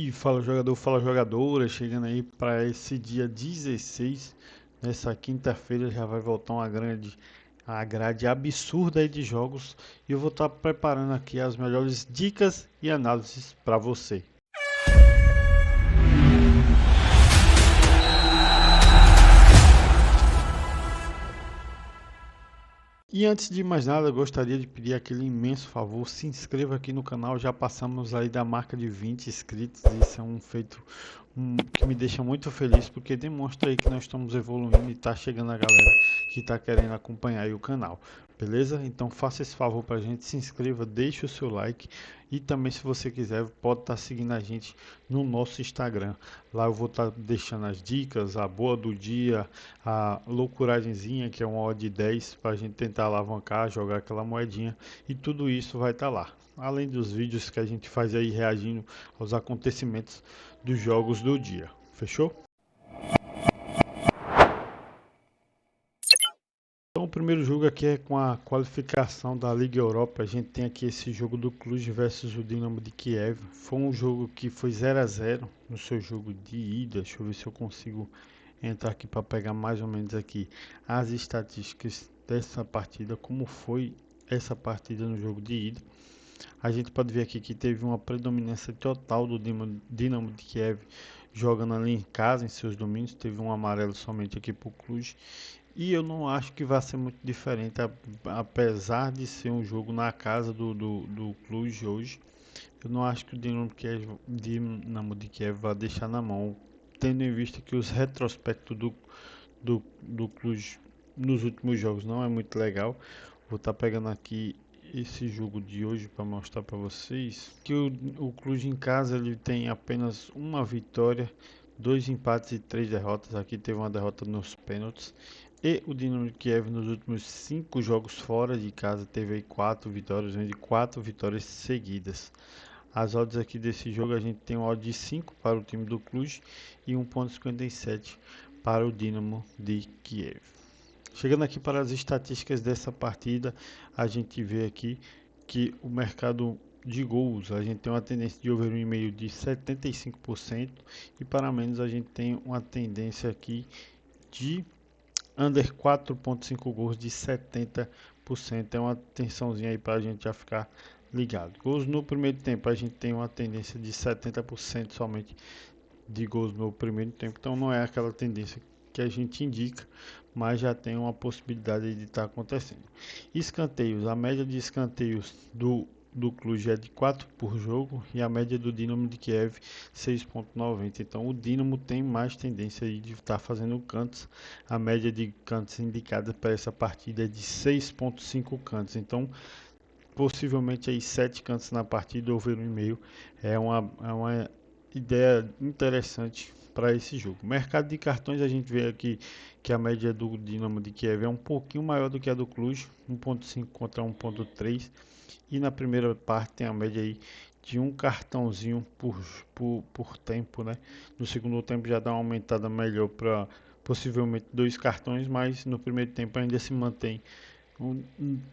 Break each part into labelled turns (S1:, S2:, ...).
S1: E fala jogador, fala jogadora, chegando aí para esse dia 16, nessa quinta-feira já vai voltar a grade absurda aí de jogos e eu vou estar preparando aqui as melhores dicas e análises para você. E antes de mais nada, eu gostaria de pedir aquele imenso favor, se inscreva aqui no canal, já passamos aí da marca de 20 inscritos, isso é um feito que me deixa muito feliz, porque demonstra aí que nós estamos evoluindo e está chegando a galera que está querendo acompanhar aí o canal, beleza? Então faça esse favor para a gente, se inscreva, deixe o seu like e também se você quiser pode estar seguindo a gente no nosso Instagram. Lá eu vou estar deixando as dicas, a boa do dia, a loucuragemzinha, que é uma odd de 10 para a gente tentar alavancar, jogar aquela moedinha e tudo isso vai estar lá. Além dos vídeos que a gente faz aí reagindo aos acontecimentos dos jogos do dia. Fechou? Então o primeiro jogo aqui é com a qualificação da Liga Europa. A gente tem aqui esse jogo do Cluj versus o Dinamo de Kiev. Foi um jogo que foi 0 a 0 no seu jogo de ida. Deixa eu ver se eu consigo entrar aqui para pegar mais ou menos aqui as estatísticas dessa partida, como foi essa partida no jogo de ida. A gente pode ver aqui que teve uma predominância total do Dinamo de Kiev jogando ali em casa, em seus domínios. Teve um amarelo somente aqui para o Cluj. E eu não acho que vai ser muito diferente, apesar de ser um jogo na casa do Cluj hoje. Eu não acho que o Dinamo de Kiev vai deixar na mão, tendo em vista que os retrospectos do Cluj nos últimos jogos não é muito legal. Vou estar pegando aqui esse jogo de hoje para mostrar para vocês que o Cluj em casa ele tem apenas uma vitória, dois empates e três derrotas. Aqui teve uma derrota nos pênaltis. E o Dinamo de Kiev nos últimos 5 jogos fora de casa teve aí 4 vitórias, vem de 4 vitórias seguidas. As odds aqui desse jogo a gente tem um odd de 5 para o time do Cluj e 1,57 para o Dinamo de Kiev. Chegando aqui para as estatísticas dessa partida, a gente vê aqui que o mercado de gols, a gente tem uma tendência de over 1,5 de 75% e para menos a gente tem uma tendência aqui de under 4,5 gols de 70%. É uma tensãozinha aí para a gente já ficar ligado. Gols no primeiro tempo, a gente tem uma tendência de 70% somente de gols no primeiro tempo, então não é aquela tendência que a gente indica, mas já tem uma possibilidade de estar acontecendo. Escanteios, a média de escanteios do Cluj é de 4 por jogo e a média do Dinamo de Kiev 6,90. Então o Dinamo tem mais tendência de estar fazendo cantos. A média de cantos indicada para essa partida é de 6,5 cantos. Então possivelmente aí 7 cantos na partida, over 1,5 é uma ideia interessante para esse jogo. Mercado de cartões, a gente vê aqui que a média do Dinamo de Kiev é um pouquinho maior do que a do Cluj, 1,5 contra 1,3, e na primeira parte tem a média aí de um cartãozinho por tempo, né? No segundo tempo já dá uma aumentada melhor para possivelmente 2 cartões, mas no primeiro tempo ainda se mantém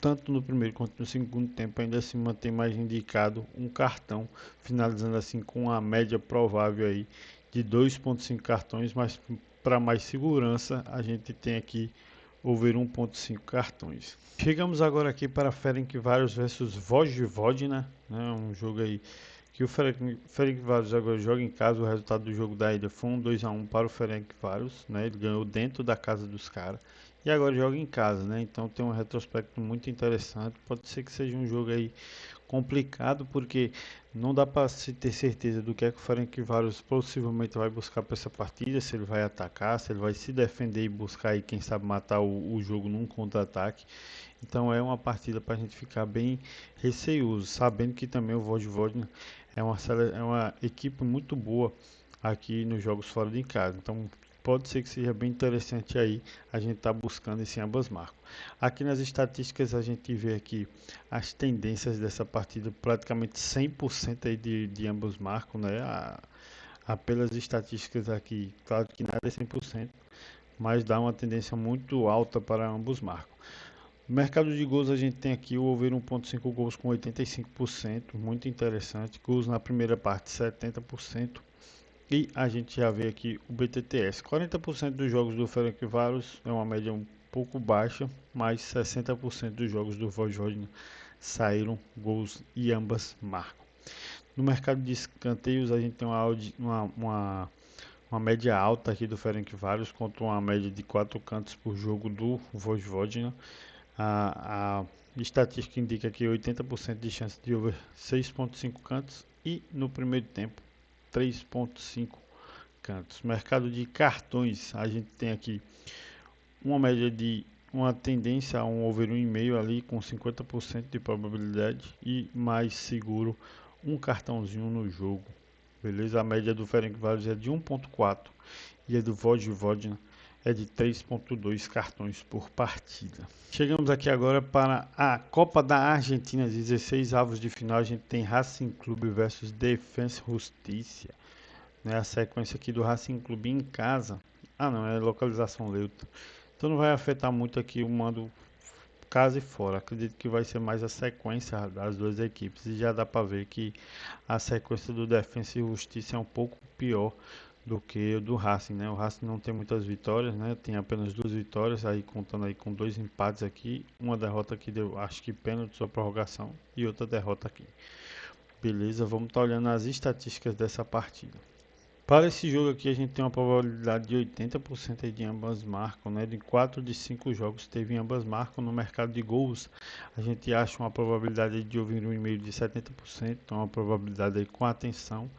S1: tanto no primeiro quanto no segundo tempo ainda se mantém mais indicado um cartão, finalizando assim com a média provável aí de 2,5 cartões, mas para mais segurança a gente tem aqui over 1,5 cartões. Chegamos agora aqui para Ferencváros versus Vojvodina, né? Um jogo aí que o Ferencváros agora joga em casa. O resultado do jogo da ida foi um 2 a 1 para o Ferencváros, né? Ele ganhou dentro da casa dos caras e agora joga em casa, né? Então tem um retrospecto muito interessante. Pode ser que seja um jogo aí complicado, porque não dá para se ter certeza do que é que o Ferencváros possivelmente vai buscar para essa partida, se ele vai atacar, se ele vai se defender e buscar aí, quem sabe, matar o jogo num contra-ataque. Então é uma partida para a gente ficar bem receoso, sabendo que também o Vojvodina é uma equipe muito boa aqui nos jogos fora de casa. Então pode ser que seja bem interessante aí a gente tá buscando esse ambas marcam. Aqui nas estatísticas a gente vê aqui as tendências dessa partida, praticamente 100% aí de ambos marcam, né? Pelas estatísticas aqui, claro que nada é 100%, mas dá uma tendência muito alta para ambos marcam. No mercado de gols a gente tem aqui o over 1.5 gols com 85%, muito interessante. Gols na primeira parte 70%. E a gente já vê aqui o BTTS. 40% dos jogos do Ferencváros é uma média um pouco baixa, mas 60% dos jogos do Vojvodina saíram gols e ambas marcam. No mercado de escanteios a gente tem uma média alta aqui do Ferencváros contra uma média de 4 cantos por jogo do Vojvodina. A estatística indica que 80% de chance de over 6.5 cantos e no primeiro tempo 3.5 cantos. Mercado de cartões, a gente tem aqui uma média de uma tendência a um over 1,5 ali com 50% de probabilidade e mais seguro um cartãozinho no jogo. Beleza? A média do Ferencváros é de 1.4 e a do Vojvodina é de 3.2 cartões por partida. Chegamos aqui agora para a Copa da Argentina, 16 avos de final. A gente tem Racing Clube versus Defensa e Justiça. A sequência aqui do Racing Clube em casa. Não, é localização neutra. Então não vai afetar muito aqui o mando casa e fora. Acredito que vai ser mais a sequência das duas equipes. E já dá para ver que a sequência do Defensa e Justiça é um pouco pior do que o do Racing, né? O Racing não tem muitas vitórias, né? Tem apenas 2 vitórias, aí contando aí com 2 empates aqui, uma derrota que deu, acho que pênalti sua prorrogação e outra derrota aqui. Beleza, vamos estar olhando as estatísticas dessa partida. Para esse jogo aqui a gente tem uma probabilidade de 80% aí de ambas marcam, né? De 4 de 5 jogos teve ambas marcam. No mercado de gols a gente acha uma probabilidade de over 1,5 de 70%, então uma probabilidade aí com atenção.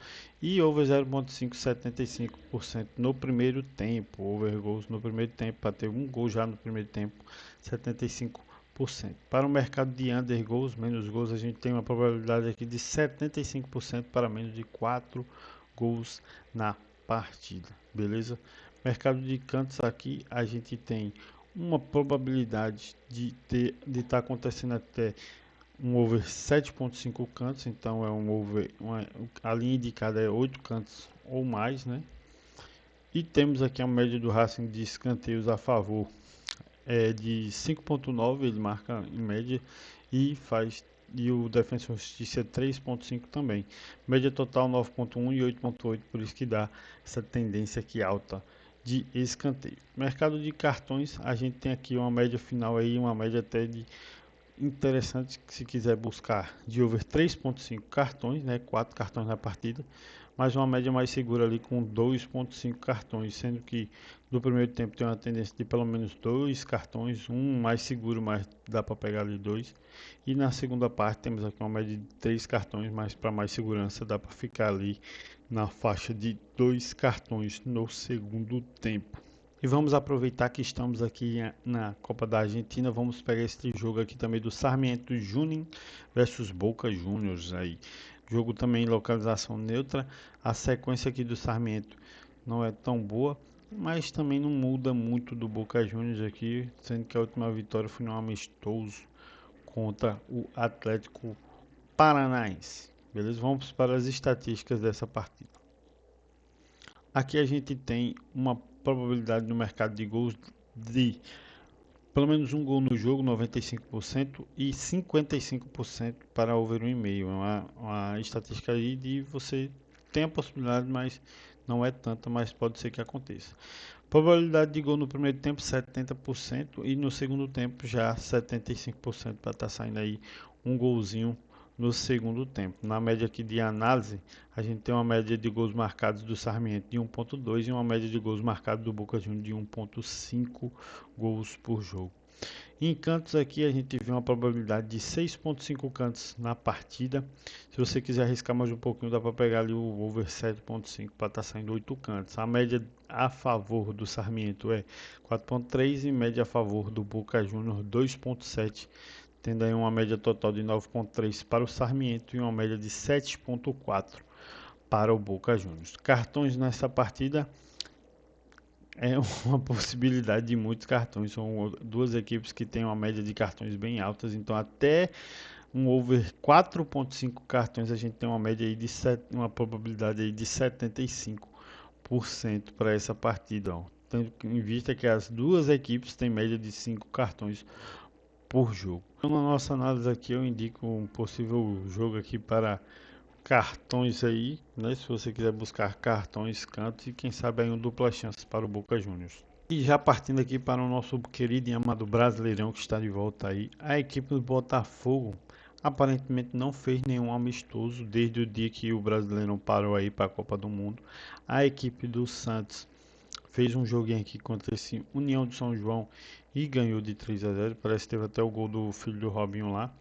S1: E over 0.575% no primeiro tempo, over gols no primeiro tempo, para ter um gol já no primeiro tempo, 75%. Para o mercado de under gols, menos gols, a gente tem uma probabilidade aqui de 75% para menos de 4 gols na partida, beleza? Mercado de cantos aqui a gente tem uma probabilidade de estar acontecendo até um over 7.5 cantos, então é um over, a linha indicada é 8 cantos ou mais, né? E temos aqui a média do Racing de escanteios a favor de 5.9, ele marca em média e faz e o Defensa e Justiça 3.5 também. Média total 9.1 e 8.8, por isso que dá essa tendência aqui alta de escanteio. Mercado de cartões, a gente tem aqui uma média final aí, uma média até de interessante se quiser buscar de over 3.5 cartões, né, 4 cartões na partida, mas uma média mais segura ali com 2.5 cartões, sendo que do primeiro tempo tem uma tendência de pelo menos 2 cartões, um mais seguro, mas dá para pegar ali 2. E na segunda parte temos aqui uma média de 3 cartões, mas para mais segurança dá para ficar ali na faixa de 2 cartões no segundo tempo. E vamos aproveitar que estamos aqui na Copa da Argentina, vamos pegar este jogo aqui também do Sarmiento Junín versus Boca Juniors aí. Jogo também em localização neutra. A sequência aqui do Sarmiento não é tão boa, mas também não muda muito do Boca Juniors aqui, sendo que a última vitória foi no amistoso contra o Atlético Paranaense. Beleza? Vamos para as estatísticas dessa partida. Aqui a gente tem uma probabilidade no mercado de gols de pelo menos um gol no jogo, 95%, e 55% para over 1,5. É uma estatística aí de você tem a possibilidade, mas não é tanta, mas pode ser que aconteça. Probabilidade de gol no primeiro tempo, 70%, e no segundo tempo já 75% para estar saindo aí um golzinho no segundo tempo. Na média aqui de análise, a gente tem uma média de gols marcados do Sarmiento de 1.2 e uma média de gols marcados do Boca Juniors de 1.5 gols por jogo. Em cantos aqui a gente vê uma probabilidade de 6.5 cantos na partida. Se você quiser arriscar mais um pouquinho, dá para pegar ali o over 7.5 para estar saindo 8 cantos. A média a favor do Sarmiento é 4.3 e média a favor do Boca Juniors 2.7, tendo aí uma média total de 9.3 para o Sarmiento e uma média de 7.4 para o Boca Juniors. Cartões nessa partida é uma possibilidade de muitos cartões. São duas equipes que têm uma média de cartões bem altas, então até um over 4.5 cartões a gente tem uma média aí de uma probabilidade aí de 75% para essa partida, ó. Tendo em vista que as duas equipes têm média de 5 cartões por jogo. Então, na nossa análise aqui, eu indico um possível jogo aqui para cartões aí, né? Se você quiser buscar cartões, cantos e quem sabe aí um dupla chance para o Boca Juniors. E já partindo aqui para o nosso querido e amado Brasileirão que está de volta aí, a equipe do Botafogo aparentemente não fez nenhum amistoso desde o dia que o Brasileirão parou aí para a Copa do Mundo. A equipe do Santos fez um joguinho aqui contra esse União de São João e ganhou de 3-0. Parece que teve até o gol do filho do Robinho lá.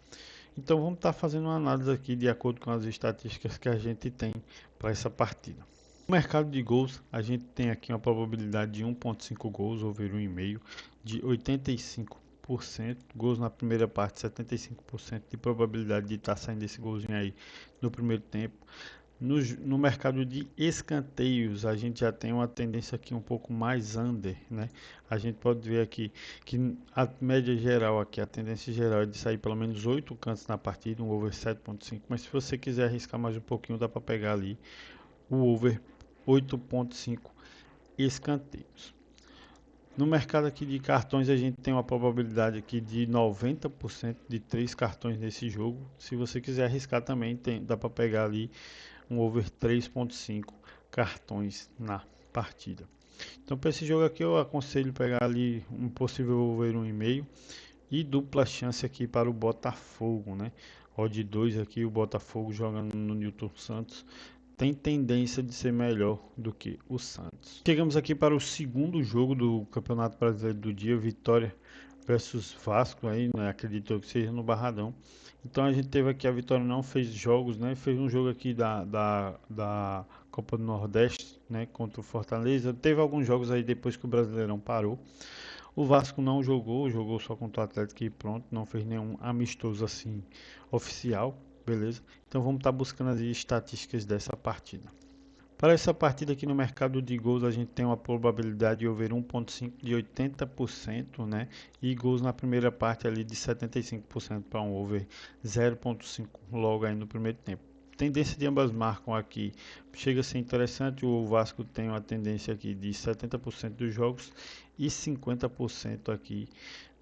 S1: Então vamos estar fazendo uma análise aqui de acordo com as estatísticas que a gente tem para essa partida. No mercado de gols, a gente tem aqui uma probabilidade de 1.5 gols, over 1,5, de 85%, gols na primeira parte, 75% de probabilidade de estar saindo esse golzinho aí no primeiro tempo. No mercado de escanteios, a gente já tem uma tendência aqui um pouco mais under, né? A gente pode ver aqui que a média geral aqui, a tendência geral é de sair pelo menos 8 cantos na partida, um over 7.5, mas se você quiser arriscar mais um pouquinho, dá para pegar ali o over 8.5 escanteios. No mercado aqui de cartões, a gente tem uma probabilidade aqui de 90% de 3 cartões nesse jogo. Se você quiser arriscar também, dá para pegar ali um over 3.5 cartões na partida. Então para esse jogo aqui eu aconselho pegar ali um possível over 1,5 e dupla chance aqui para o Botafogo, né? Odd 2 aqui, o Botafogo jogando no Newton Santos tem tendência de ser melhor do que o Santos. Chegamos aqui para o segundo jogo do Campeonato Brasileiro do dia, Vitória versus Vasco aí, né? Acredito que seja no Barradão. Então a gente teve aqui a Vitória não fez jogos, né? Fez um jogo aqui da Copa do Nordeste, né? Contra o Fortaleza. Teve alguns jogos aí depois que o Brasileirão parou. O Vasco não jogou só contra o Atlético e pronto, não fez nenhum amistoso assim oficial, beleza? Então vamos estar buscando as estatísticas dessa partida. Para essa partida aqui no mercado de gols, a gente tem uma probabilidade de over 1.5 de 80%, né? E gols na primeira parte ali de 75% para um over 0.5 logo aí no primeiro tempo. Tendência de ambas marcam aqui chega a ser interessante. O Vasco tem uma tendência aqui de 70% dos jogos e 50% aqui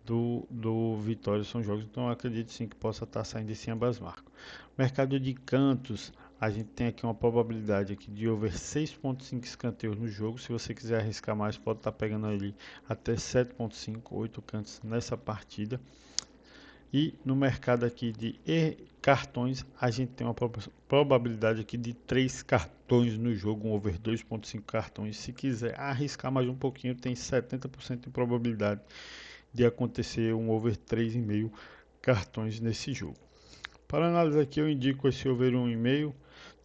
S1: do Vitória são jogos, então eu acredito sim que possa estar saindo esse ambas marcas. Mercado de cantos, a gente tem aqui uma probabilidade aqui de over 6.5 escanteios no jogo. Se você quiser arriscar mais, pode estar pegando ali até 7.5, 8 cantos nessa partida. E no mercado aqui de cartões, a gente tem uma probabilidade aqui de 3 cartões no jogo, um over 2.5 cartões. Se quiser arriscar mais um pouquinho, tem 70% de probabilidade de acontecer um over 3,5 cartões nesse jogo. Para análise aqui eu indico esse over 1,5,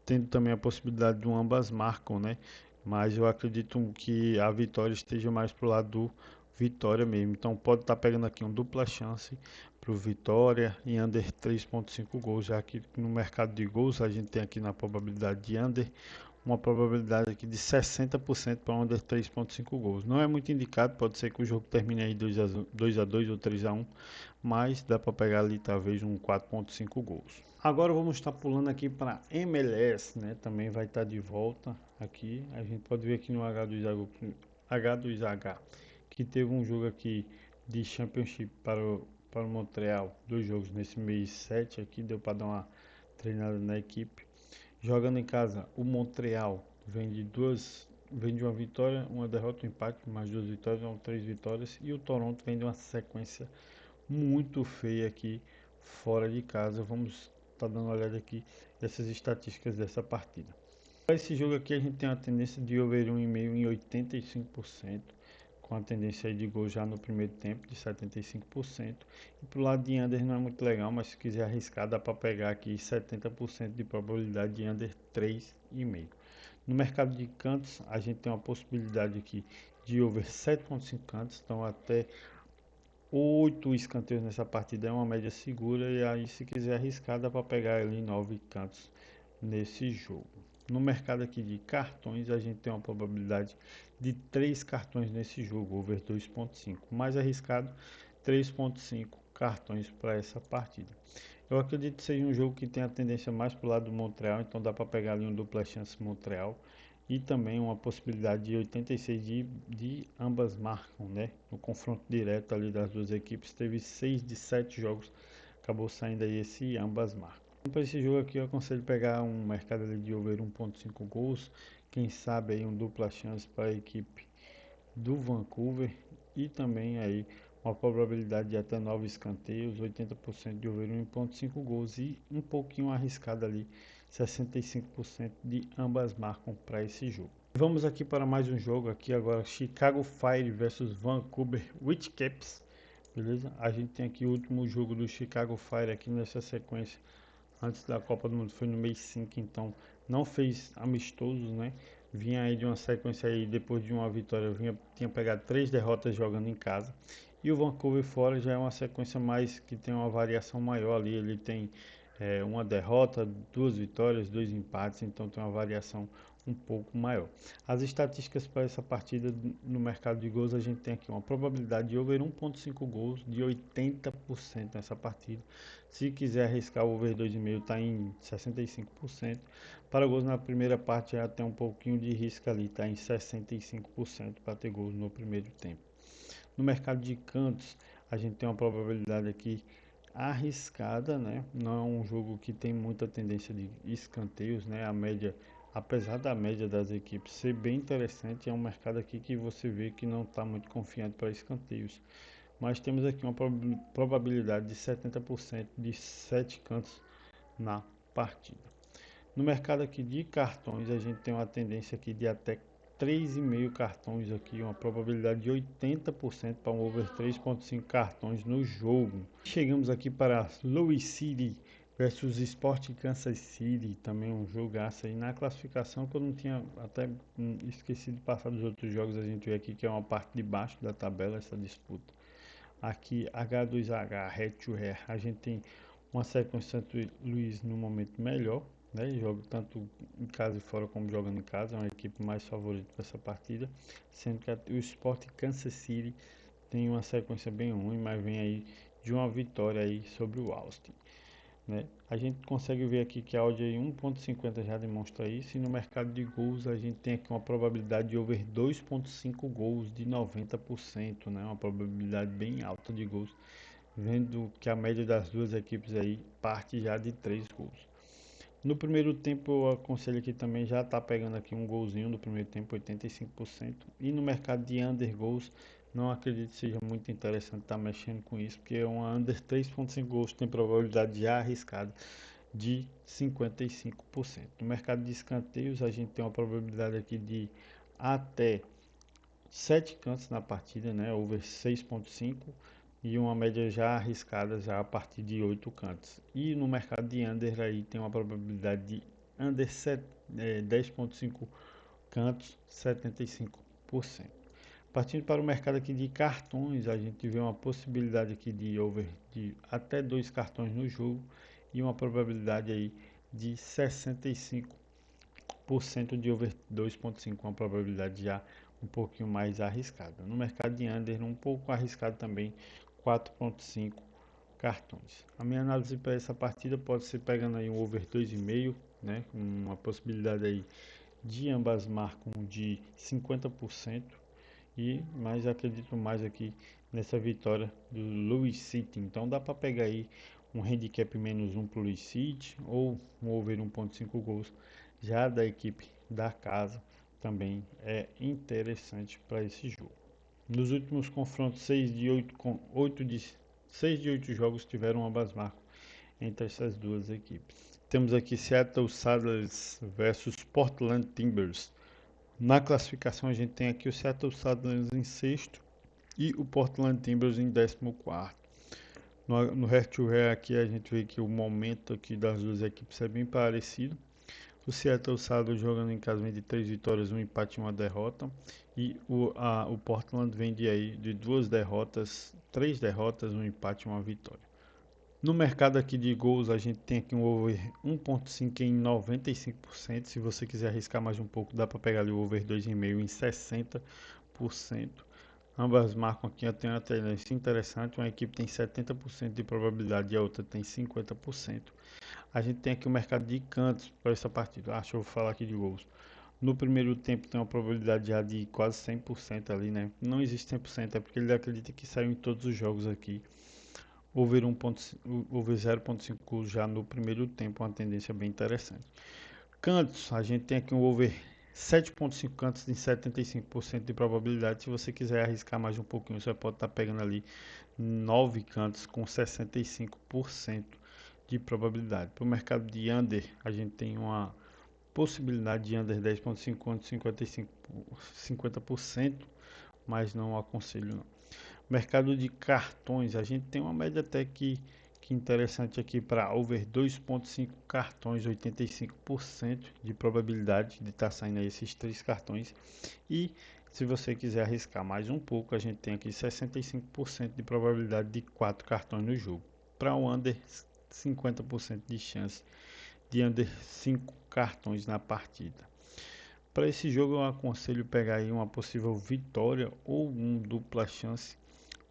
S1: tendo também a possibilidade de ambas marcam, né? Mas eu acredito que a vitória esteja mais pro lado do Vitória mesmo. Então pode estar pegando aqui uma dupla chance para o Vitória em under 3.5 gols, já que no mercado de gols a gente tem aqui na probabilidade de under uma probabilidade aqui de 60% para under 3.5 gols. Não é muito indicado, pode ser que o jogo termine aí 2-2 ou 3-1, mas dá para pegar ali talvez um 4.5 gols. Agora vamos estar pulando aqui para MLS, né? Também vai estar de volta aqui. A gente pode ver aqui no H2H que teve um jogo aqui de Championship para o Montreal, 2 jogos nesse mês 7 aqui, deu para dar uma treinada na equipe. Jogando em casa, o Montreal vem de uma vitória, uma derrota, um empate, mais 2 vitórias, são 3 vitórias. E o Toronto vem de uma sequência muito feia aqui fora de casa. Vamos estar dando uma olhada aqui nessas estatísticas dessa partida. Para esse jogo aqui a gente tem uma tendência de over 1,5 em 85%, com a tendência aí de gol já no primeiro tempo de 75%. E pro lado de under não é muito legal, mas se quiser arriscar dá para pegar aqui 70% de probabilidade de under 3,5. No mercado de cantos a gente tem uma possibilidade aqui de over 7.5 cantos, então até 8 escanteios nessa partida é uma média segura, e aí se quiser arriscar dá para pegar ali 9 cantos nesse jogo. No mercado aqui de cartões a gente tem uma probabilidade de 3 cartões nesse jogo, over 2.5, mais arriscado 3.5 cartões para essa partida. Eu acredito que seja um jogo que tem a tendência mais para o lado do Montreal, então dá para pegar ali um dupla chance Montreal e também uma possibilidade de 86 de ambas marcam, né? No confronto direto ali das duas equipes, teve 6 de 7 jogos, acabou saindo aí esse ambas marcam. Então, para esse jogo aqui eu aconselho pegar um mercado ali de over 1.5 gols, quem sabe aí um dupla chance para a equipe do Vancouver e também aí uma probabilidade de até 9 escanteios, 80% de over 1.5 gols e um pouquinho arriscado ali, 65% de ambas marcam para esse jogo. Vamos aqui para mais um jogo aqui agora, Chicago Fire versus Vancouver Whitecaps, beleza? A gente tem aqui o último jogo do Chicago Fire aqui nessa sequência antes da Copa do Mundo, foi no mês 5, então não fez amistosos, né? Vinha aí de uma sequência aí, depois de uma vitória, tinha pegado 3 derrotas jogando em casa. E o Vancouver fora já é uma sequência mais que tem uma variação maior ali, ele tem uma derrota, 2 vitórias, 2 empates, então tem uma variação um pouco maior. As estatísticas para essa partida no mercado de gols, a gente tem aqui uma probabilidade de over 1.5 gols de 80% nessa partida. Se quiser arriscar o over 2,5 está em 65%. Para gols na primeira parte já tem um pouquinho de risco ali, está em 65% para ter gols no primeiro tempo. No mercado de cantos, a gente tem uma probabilidade aqui arriscada, né? Não é um jogo que tem muita tendência de escanteios, né? A média, apesar da média das equipes ser bem interessante, é um mercado aqui que você vê que não está muito confiante para escanteios. Mas temos aqui uma probabilidade de 70% de 7 cantos na partida. No mercado aqui de cartões, a gente tem uma tendência aqui de até 3,5 cartões aqui, uma probabilidade de 80% para um over 3,5 cartões no jogo. Chegamos aqui para Louis City versus Sport Kansas City, também um jogaço aí na classificação que eu não tinha até esquecido de passar dos outros jogos, a gente vê aqui que é uma parte de baixo da tabela essa disputa. Aqui H2H, Head to Hair, a gente tem uma sequência Santo Luís no momento melhor, né? Joga tanto em casa e fora como jogando em casa, é uma equipe mais favorita para essa partida, sendo que o Sport Kansas City tem uma sequência bem ruim, mas vem aí de uma vitória aí sobre o Austin, né? A gente consegue ver aqui que a odd aí 1.50 já demonstra isso, e no mercado de gols a gente tem aqui uma probabilidade de over 2.5 gols de 90%, né? Uma probabilidade bem alta de gols, vendo que a média das duas equipes aí parte já de 3 gols. No primeiro tempo eu aconselho aqui também já tá pegando aqui um golzinho no primeiro tempo, 85%. E no mercado de under gols, não acredito que seja muito interessante estar mexendo com isso, porque uma under 3.5 gols tem probabilidade já arriscada de 55%. No mercado de escanteios, a gente tem uma probabilidade aqui de até 7 cantos na partida, né? Over 6.5 e uma média já arriscada já a partir de 8 cantos. E no mercado de under aí tem uma probabilidade de under 10.5 cantos, 75%. Partindo para o mercado aqui de cartões, a gente vê uma possibilidade aqui de over de até 2 cartões no jogo e uma probabilidade aí de 65% de over 2.5, uma probabilidade já um pouquinho mais arriscada. No mercado de under, um pouco arriscado também, 4.5 cartões. A minha análise para essa partida pode ser pegando aí um over 2,5, né? Uma possibilidade aí de ambas marcam de 50% mas acredito mais aqui nessa vitória do Louis City. Então dá para pegar aí um handicap menos 1 para o Louis City ou um over 1.5 gols já da equipe da casa, também é interessante para esse jogo. Nos últimos confrontos, 6 de 8 jogos tiveram ambas marcas entre essas duas equipes. Temos aqui Seattle Saddlers versus Portland Timbers. Na classificação a gente tem aqui o Seattle Saddlers em sexto e o Portland Timbers em 14º. No Hair to Hair aqui a gente vê que o momento aqui das duas equipes é bem parecido. O Seattle Saddlers jogando em casa vem de 3 vitórias, um empate e uma derrota. E o Portland vem de 2 derrotas, 3 derrotas, um empate e uma vitória. No mercado aqui de gols, a gente tem aqui um over 1.5 em 95%. Se você quiser arriscar mais um pouco, dá para pegar ali o over 2,5 em 60%. Ambas marcam aqui, tem uma tendência interessante. Uma equipe tem 70% de probabilidade e a outra tem 50%. A gente tem aqui o mercado de cantos para essa partida. Deixa eu falar aqui de gols. No primeiro tempo tem uma probabilidade já de quase 100% ali, né? Não existe 100%, é porque ele acredita que saiu em todos os jogos aqui. Over 0.5 gols já no primeiro tempo, uma tendência bem interessante. Cantos, a gente tem aqui um over 7.5 cantos em 75% de probabilidade. Se você quiser arriscar mais um pouquinho, você pode estar pegando ali 9 cantos com 65% de probabilidade. Para o mercado de under, a gente tem uma possibilidade de under 10.5 conto 50%, mas não aconselho não. Mercado de cartões, a gente tem uma média até que interessante aqui para over 2.5 cartões, 85% de probabilidade de estar saindo aí esses 3 cartões. E se você quiser arriscar mais um pouco, a gente tem aqui 65% de probabilidade de 4 cartões no jogo. Para o under, 50% de chance de under 5 cartões na partida. Para esse jogo eu aconselho pegar aí uma possível vitória ou um dupla chance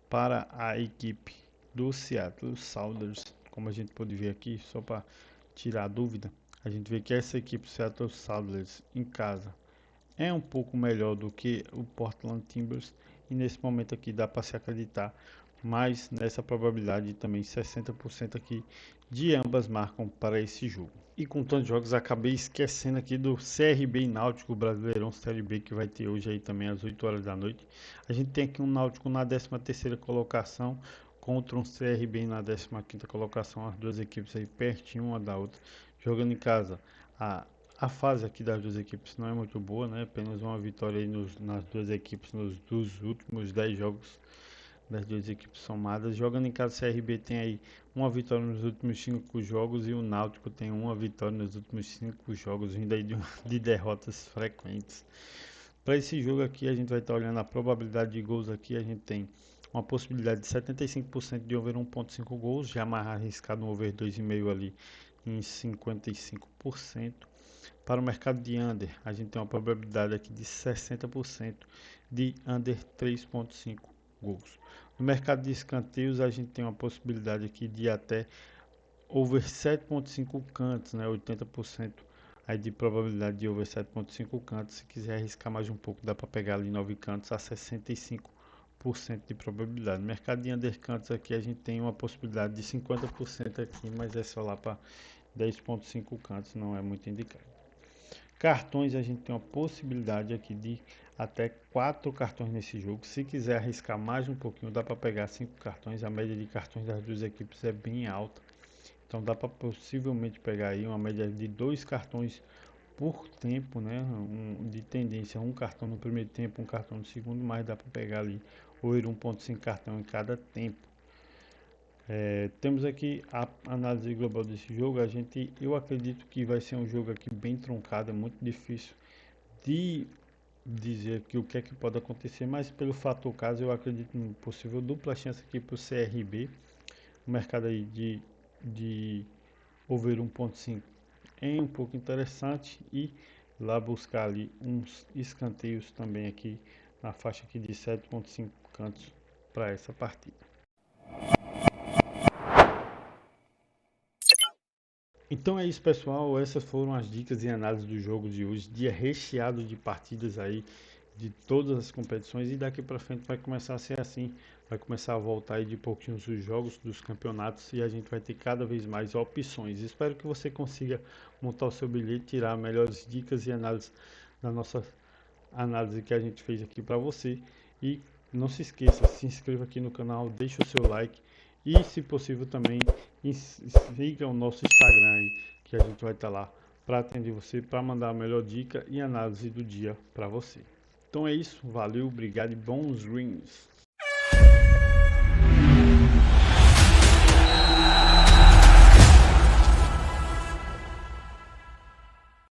S1: para a equipe do Seattle Sounders. Como a gente pode ver aqui, só para tirar a dúvida, a gente vê que essa equipe Seattle Sounders em casa é um pouco melhor do que o Portland Timbers e nesse momento aqui dá para se acreditar, mas nessa probabilidade também 60% aqui de ambas marcam para esse jogo. E com tantos jogos acabei esquecendo aqui do CRB e Náutico Brasileirão Série B que vai ter hoje aí também às 8 horas da noite. A gente tem aqui um Náutico na 13ª colocação contra um CRB na 15ª colocação, as duas equipes aí pertinho uma da outra, jogando em casa. A fase aqui das duas equipes não é muito boa, né? Apenas uma vitória aí nas duas equipes dos últimos 10 jogos das duas equipes somadas. Jogando em casa, o CRB tem aí uma vitória nos últimos 5 jogos e o Náutico tem uma vitória nos últimos 5 jogos, vindo aí de derrotas frequentes. Para esse jogo aqui, a gente vai estar olhando a probabilidade de gols aqui. A gente tem uma possibilidade de 75% de over 1.5 gols, já mais arriscado um over 2,5 ali em 55%. Para o mercado de under, a gente tem uma probabilidade aqui de 60% de under 3.5 gols. No mercado de escanteios, a gente tem uma possibilidade aqui de até over 7.5 cantos, né? 80% aí de probabilidade de over 7.5 cantos. Se quiser arriscar mais um pouco, dá para pegar ali 9 cantos a 65% de probabilidade. No mercado de undercantos aqui a gente tem uma possibilidade de 50% aqui, mas é só lá para 10.5 cantos, não é muito indicado. Cartões, a gente tem uma possibilidade aqui de até 4 cartões nesse jogo. Se quiser arriscar mais um pouquinho, dá para pegar 5 cartões. A média de cartões das duas equipes é bem alta. Então dá para possivelmente pegar aí uma média de 2 cartões por tempo, né? De tendência, um cartão no primeiro tempo, um cartão no segundo, mas dá para pegar ali 1.5 cartão em cada tempo. Temos aqui a análise global desse jogo. Eu acredito que vai ser um jogo aqui bem truncado, é muito difícil de dizer que o que é que pode acontecer, mas pelo fator caso eu acredito em possível dupla chance aqui para o CRB. O mercado aí de over 1.5 é um pouco interessante e lá buscar ali uns escanteios também aqui na faixa aqui de 7.5 cantos para essa partida. Então é isso, pessoal, essas foram as dicas e análise do jogo de hoje, dia recheado de partidas aí de todas as competições e daqui para frente vai começar a ser assim, vai começar a voltar aí de pouquinho os jogos dos campeonatos e a gente vai ter cada vez mais opções. Espero que você consiga montar o seu bilhete, tirar melhores dicas e análises da nossa análise que a gente fez aqui para você e não se esqueça, se inscreva aqui no canal, deixe o seu like e se possível também siga o nosso Instagram aí, que a gente vai estar lá para atender você, para mandar a melhor dica e análise do dia para você. Então é isso, valeu, obrigado e bons greens.